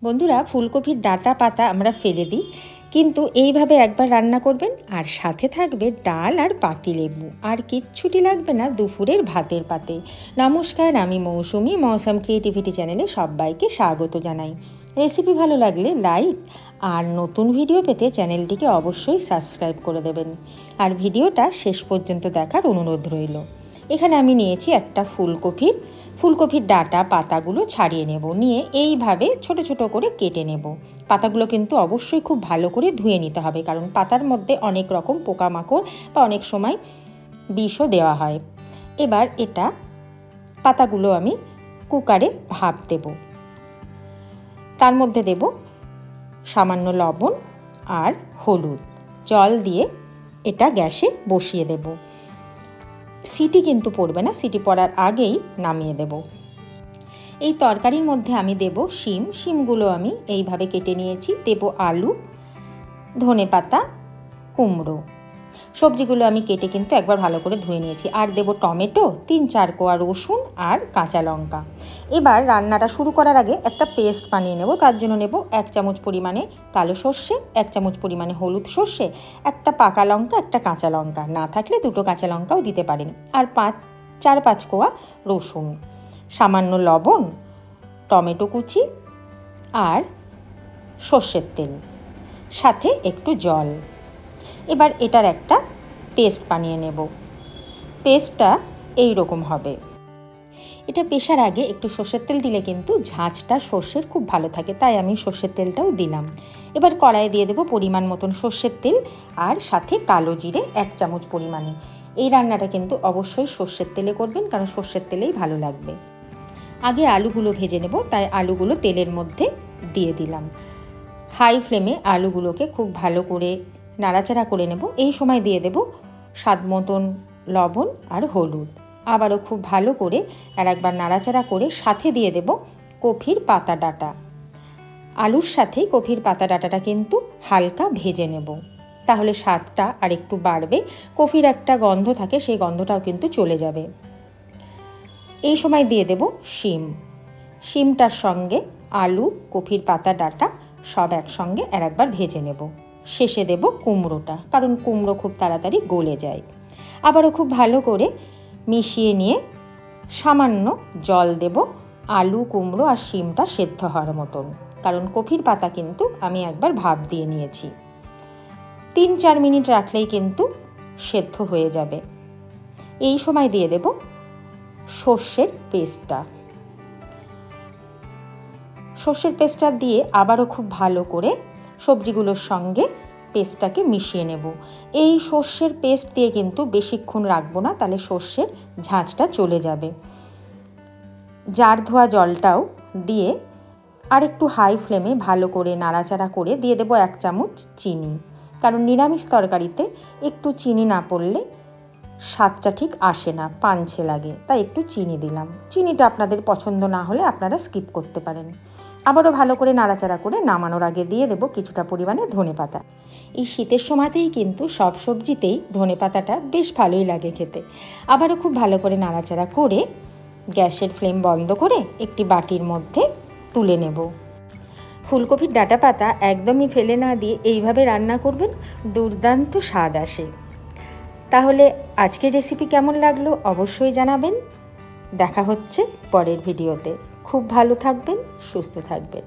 বন্ধুরা, ফুলকপির ডাঁটা পাতা আমরা ফেলে দিই, কিন্তু এইভাবে একবার রান্না করবেন আর সাথে থাকবে ডাল আর পাতিলেবু, আর কিচ্ছুটি লাগবে না দুপুরের ভাতের পাতে। নমস্কার, আমি মৌসুমি, মৌসম ক্রিয়েটিভিটি চ্যানেলে সবাইকে স্বাগত জানাই। রেসিপি ভালো লাগলে লাইক আর নতুন ভিডিও পেতে চ্যানেলটিকে অবশ্যই সাবস্ক্রাইব করে দেবেন, আর ভিডিওটা শেষ পর্যন্ত দেখার অনুরোধ রইল। এখানে আমি নিয়েছি একটা ফুলকপির ডাঁটা পাতাগুলো ছাড়িয়ে নেব, নিয়ে এইভাবে ছোট ছোট করে কেটে নেব। পাতাগুলো কিন্তু অবশ্যই খুব ভালো করে ধুয়ে নিতে হবে, কারণ পাতার মধ্যে অনেক রকম পোকামাকড় বা অনেক সময় বিষও দেওয়া হয়। এবার পাতাগুলো আমি কুকারে ভাপ দেব। তার মধ্যে দেব সামান্য লবণ আর হলুদ, জল দিয়ে এটা গ্যাসে বসিয়ে দেব। সিটি কিন্তু পড়বে না, সিটি পড়ার আগেই নামিয়ে দেব। এই তরকারির মধ্যে আমি দেব শিমগুলো আমি এইভাবে কেটে নিয়েছি। দেব আলু, ধনেপাতা, কুমড়ো, সবজিগুলো আমি কেটে কিন্তু একবার ভালো করে ধুয়ে নিয়েছি। আর দেব টমেটো, 3-4 কোয়া রসুন আর কাঁচা লঙ্কা। এবার রান্নাটা শুরু করার আগে একটা পেস্ট বানিয়ে নেব। তার জন্য নেব 1 চামচ পরিমাণে কালো সর্ষে, 1 চামচ পরিমাণে হলুদ সর্ষে, একটা পাকা লঙ্কা, একটা কাঁচা লঙ্কা, না থাকলে 2টো কাঁচা লঙ্কাও দিতে পারেন, আর 4-5 কোয়া রসুন, সামান্য লবণ, টমেটো কুচি আর সর্ষের তেল, সাথে একটু জল। এবার এটার একটা পেস্ট বানিয়ে নেব। পেস্টটা এই রকম হবে। এটা পেশার আগে একটু সর্ষের তেল দিলে কিন্তু ঝাঁঝটা সর্ষের খুব ভালো থাকে, তাই আমি সর্ষের তেলটাও দিলাম। এবার কড়াইয়ে দিয়ে দেব পরিমাণ মতন সর্ষের তেল, আর সাথে কালো জিরে 1 চামচ পরিমাণে। এই রান্নাটা কিন্তু অবশ্যই সর্ষের তেলে করবেন, কারণ সর্ষের তেলেই ভালো লাগবে। আগে আলুগুলো ভেজে নেব, তাই আলুগুলো তেলের মধ্যে দিয়ে দিলাম। হাই ফ্লেমে আলুগুলোকে খুব ভালো করে নাড়াচাড়া করে নেব। এই সময় দিয়ে দেব স্বাদ মতন লবণ আর হলুদ। আবারও খুব ভালো করে একবার নাড়াচাড়া করে সাথে দিয়ে দেব কপির পাতা ডাঁটা। আলুর সাথেই কপির পাতা ডাঁটাটা কিন্তু হালকা ভেজে নেব, তাহলে স্বাদটা আর একটু বাড়বে। কপির একটা গন্ধ থাকে, সেই গন্ধটাও কিন্তু চলে যাবে। এই সময় দিয়ে দেব শিমটার সঙ্গে আলু, কপির পাতা ডাঁটা সব একসঙ্গে একবার ভেজে নেব। শেষে দেব কুমড়োটা, কারণ কুমড়ো খুব তাড়াতাড়ি গলে যায়। আবারও খুব ভালো করে মিশিয়ে নিয়ে সামান্য জল দেব আলু, কুমড়ো আর শিমটা সেদ্ধ হওয়ার মতন, কারণ কপির পাতা কিন্তু আমি একবার ভাপ দিয়ে নিয়েছি। 3-4 মিনিট রাখলেই কিন্তু সেদ্ধ হয়ে যাবে। এই সময় দিয়ে দেব সর্ষের পেস্টটা দিয়ে আবারও খুব ভালো করে সবজিগুলোর সঙ্গে পেস্টটাকে মিশিয়ে নেব। এই সর্ষের পেস্ট দিয়ে কিন্তু বেশিক্ষণ রাখবো না, তাহলে সর্ষের ঝাঁঝটা চলে যাবে। জার ধোয়া জলটাও দিয়ে আর একটু হাই ফ্লেমে ভালো করে নাড়াচাড়া করে দিয়ে দেব 1 চামচ চিনি, কারণ নিরামিষ তরকারিতে একটু চিনি না পড়লে স্বাদটা ঠিক আসে না, পাঞ্ছে লাগে, তাই একটু চিনি দিলাম। চিনিটা আপনাদের পছন্দ না হলে আপনারা স্কিপ করতে পারেন। আবারও ভালো করে নাড়াচাড়া করে নামানোর আগে দিয়ে দেব কিছুটা পরিমাণে ধনেপাতা। এই শীতের সময়তেই কিন্তু সব সবজিতেই ধনেপাতাটা বেশ ভালোই লাগে খেতে। আবারও খুব ভালো করে নাড়াচাড়া করে গ্যাসের ফ্লেম বন্ধ করে একটি বাটির মধ্যে তুলে নেব। ফুলকপির ডাঁটা পাতা একদমই ফেলে না দিয়ে এইভাবে রান্না করবেন, দুর্দান্ত স্বাদ আসে। তাহলে আজকের রেসিপি কেমন লাগলো অবশ্যই জানাবেন। দেখা হচ্ছে পরের ভিডিওতে। খুব ভালো থাকবেন, সুস্থ থাকবেন।